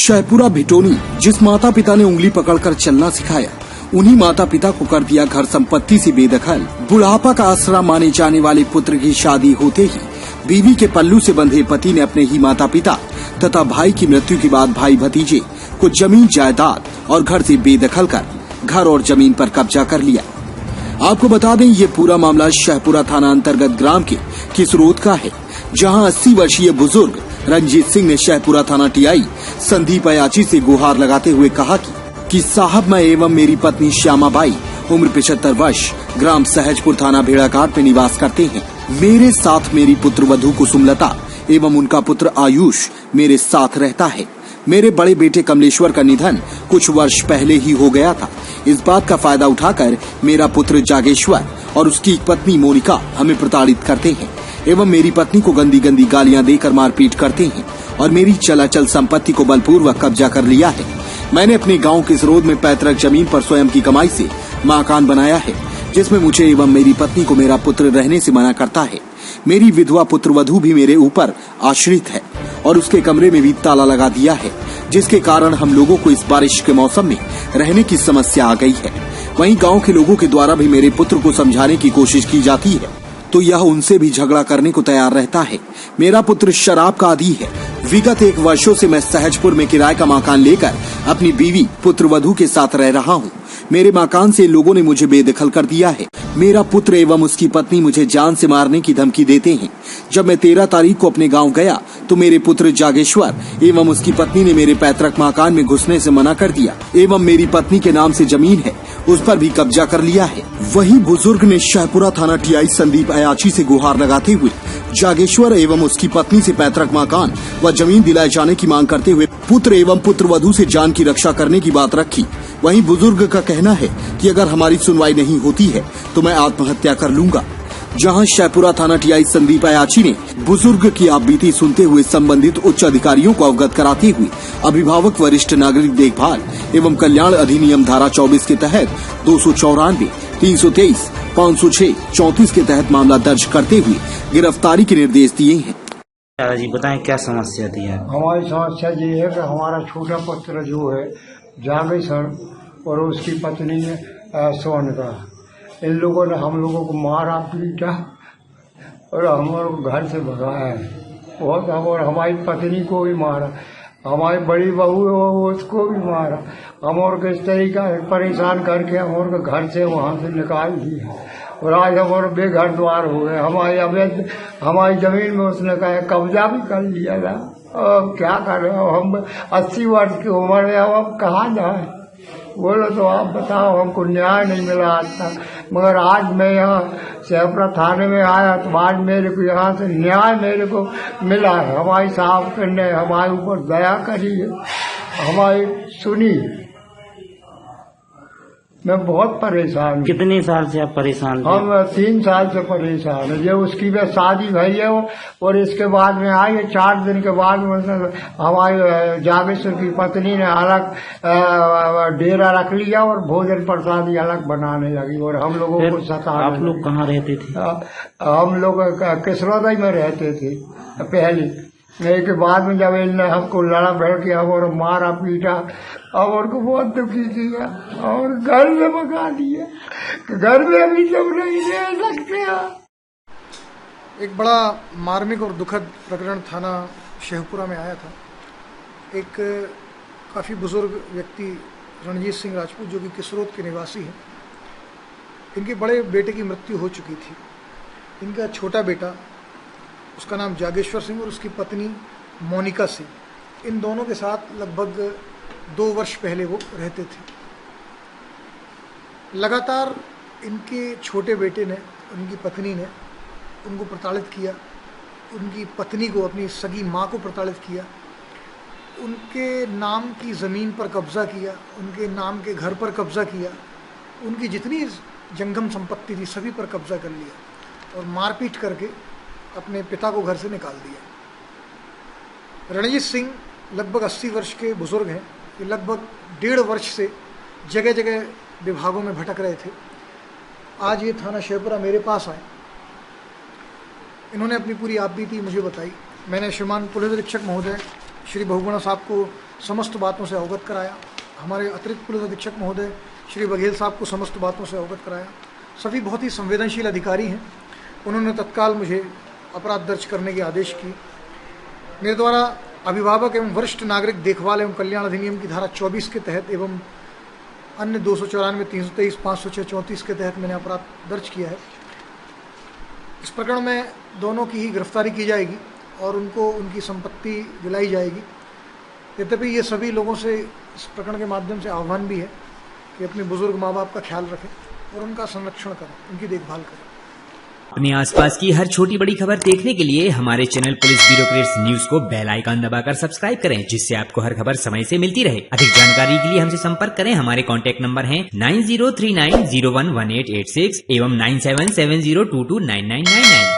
शहपुरा भिटोनी जिस माता पिता ने उंगली पकड़कर चलना सिखाया, उन्हीं माता पिता को कर दिया घर संपत्ति से बेदखल। बुढ़ापा का आसरा माने जाने वाले पुत्र की शादी होते ही बीवी के पल्लू से बंधे पति ने अपने ही माता पिता तथा भाई की मृत्यु के बाद भाई भतीजे को जमीन जायदाद और घर से बेदखल कर घर और जमीन पर कब्जा कर लिया। आपको बता दें, ये पूरा मामला शहपुरा थाना अंतर्गत ग्राम के किसरोद का है, जहां 80 वर्षीय बुजुर्ग रंजीत सिंह ने शहपुरा थाना टीआई संदीप अयाची से गुहार लगाते हुए कहा कि साहब, मैं एवं मेरी पत्नी श्यामाबाई उम्र 75 वर्ष ग्राम सहजपुर थाना भेड़ाघाट में निवास करते हैं। मेरे साथ मेरी पुत्र वधू कुसुमलता एवं उनका पुत्र आयुष मेरे साथ रहता है। मेरे बड़े बेटे कमलेश्वर का निधन कुछ वर्ष पहले ही हो गया था। इस बात का फायदा उठाकर मेरा पुत्र जागेश्वर और उसकी एक पत्नी मोनिका हमें प्रताड़ित करते हैं एवं मेरी पत्नी को गंदी गंदी गालियां देकर मारपीट करते हैं और मेरी चलाचल संपत्ति को बलपूर्वक कब्जा कर लिया है। मैंने अपने गांव किसरोद में पैतृक जमीन पर स्वयं की कमाई से मकान बनाया है, जिसमें मुझे एवं मेरी पत्नी को मेरा पुत्र रहने से मना करता है। मेरी विधवा पुत्रवधू भी मेरे ऊपर आश्रित है और उसके कमरे में भी ताला लगा दिया है, जिसके कारण हम लोगों को इस बारिश के मौसम में रहने की समस्या आ गई है। वहीं गांव के लोगों के द्वारा भी मेरे पुत्र को समझाने की कोशिश की जाती है तो यह उनसे भी झगड़ा करने को तैयार रहता है। मेरा पुत्र शराब का आदी है। विगत 1 वर्षों से मैं सहजपुर में किराए का मकान लेकर अपनी बीवी पुत्रवधू के साथ रह रहा हूँ। मेरे मकान से लोगों ने मुझे बेदखल कर दिया है। मेरा पुत्र एवं उसकी पत्नी मुझे जान से मारने की धमकी देते हैं। जब मैं 13 तारीख को अपने गांव गया तो मेरे पुत्र जागेश्वर एवं उसकी पत्नी ने मेरे पैतृक मकान में घुसने से मना कर दिया एवं मेरी पत्नी के नाम से जमीन है उस पर भी कब्जा कर लिया है। वहीं बुजुर्ग ने शहपुरा थाना टीआई संदीप अयाची से गुहार लगाते हुए जागेश्वर एवं उसकी पत्नी से पैतृक मकान व जमीन दिलाए जाने की मांग करते हुए पुत्र एवं पुत्रवधू से जान की रक्षा करने की बात रखी। वहीं बुजुर्ग का कहना है कि अगर हमारी सुनवाई नहीं होती है तो मैं आत्महत्या कर लूंगा। जहां शहपुरा थाना टीआई संदीप अयाची ने बुजुर्ग की आपबीती सुनते हुए संबंधित उच्च अधिकारियों को अवगत कराते हुए अभिभावक वरिष्ठ नागरिक देखभाल एवं कल्याण अधिनियम धारा 24 के तहत 294, 323, 506, 34 के तहत मामला दर्ज करते हुए गिरफ्तारी के निर्देश दिए हैं। दादाजी बताएं क्या समस्या थी है? हमारी समस्या ये है कि हमारा छोटा पुत्र जो है जागेश्वर और उसकी पत्नी ने सोनिका, इन लोगों ने हम लोगों को मारा पीटा और हमारे घर से भगाया है बहुत। और हमारी पत्नी को भी मारा, हमारी बड़ी बहू है उसको भी मारा। हम और किस तरीका परेशान करके हम और घर से वहाँ से निकाल दिया और आज हमारे बेघर द्वार हो गए। हमारी अवैध हमारी जमीन में उसने कहा कब्जा भी कर लिया था। अब क्या कर रहे हो, हम 80 वर्ष की उम्र है, अब हम कहाँ जाए? बोलो तो आप बताओ, हमको न्याय नहीं मिला आज तक। मगर आज मैं यहाँ शहपुरा थाने में आया तो आज मेरे को यहाँ से न्याय मेरे को मिला है। हमारी साहब ने हमारे ऊपर दया करी है, हमारी सुनी। मैं बहुत परेशान हूँ। कितने साल से आप परेशान थे? हम 3 साल से परेशान है। जो उसकी भी शादी भई है और इसके बाद में आई है 4 दिन के बाद हमारी जागेश्वर की पत्नी ने अलग डेरा रख लिया और भोजन प्रसादी अलग बनाने लगी और हम लोगों को सताने। आप लोग कहाँ रहते थे? हम लोग किसरोद में रहते थे पहले। के बाद में जब इनने हमको लड़ा बैठ के और मारा पीटा और को बहुत दुखी किया और घर में भगा दिया। घर में अभी सब नहीं रह सकते हैं। एक बड़ा मार्मिक और दुखद प्रकरण थाना शहपुरा में आया था। एक काफ़ी बुजुर्ग व्यक्ति रणजीत सिंह राजपूत जो कि किसरोद के निवासी हैं, इनके बड़े बेटे की मृत्यु हो चुकी थी। इनका छोटा बेटा, उसका नाम जागेश्वर सिंह और उसकी पत्नी मोनिका सिंह, इन दोनों के साथ लगभग 2 वर्ष पहले वो रहते थे। लगातार इनके छोटे बेटे ने, उनकी पत्नी ने उनको प्रताड़ित किया, उनकी पत्नी को, अपनी सगी माँ को प्रताड़ित किया, उनके नाम की ज़मीन पर कब्ज़ा किया, उनके नाम के घर पर कब्ज़ा किया, उनकी जितनी जंगम संपत्ति थी सभी पर कब्ज़ा कर लिया और मारपीट करके अपने पिता को घर से निकाल दिया। रणजीत सिंह लगभग 80 वर्ष के बुजुर्ग हैं। ये लगभग 1.5 वर्ष से जगह जगह विभागों में भटक रहे थे। आज ये थाना शहपुरा मेरे पास आए। इन्होंने अपनी पूरी आपबीती मुझे बताई। मैंने श्रीमान पुलिस अधीक्षक महोदय श्री बहुगुणा साहब को समस्त बातों से अवगत कराया। हमारे अतिरिक्त पुलिस अधीक्षक महोदय श्री बघेल साहब को समस्त बातों से अवगत कराया। सभी बहुत ही संवेदनशील अधिकारी हैं। उन्होंने तत्काल मुझे अपराध दर्ज करने के आदेश किए। मेरे द्वारा अभिभावक एवं वरिष्ठ नागरिक देखभाल एवं कल्याण अधिनियम की धारा 24 के तहत एवं अन्य 294, 323, 506, 34 के तहत मैंने अपराध दर्ज किया है। इस प्रकरण में दोनों की ही गिरफ्तारी की जाएगी और उनको उनकी संपत्ति दिलाई जाएगी। यद्यपि ये सभी लोगों से इस प्रकरण के माध्यम से आह्वान भी है कि अपने बुजुर्ग माँ बाप का ख्याल रखें और उनका संरक्षण करें, उनकी देखभाल करें। अपने आसपास की हर छोटी बड़ी खबर देखने के लिए हमारे channel police bureau updates news को बेल आइकन दबाकर सब्सक्राइब करें, जिससे आपको हर खबर समय से मिलती रहे। अधिक जानकारी के लिए हमसे संपर्क करें। हमारे कॉन्टैक्ट नंबर हैं 9039011886 एवं 9770229999।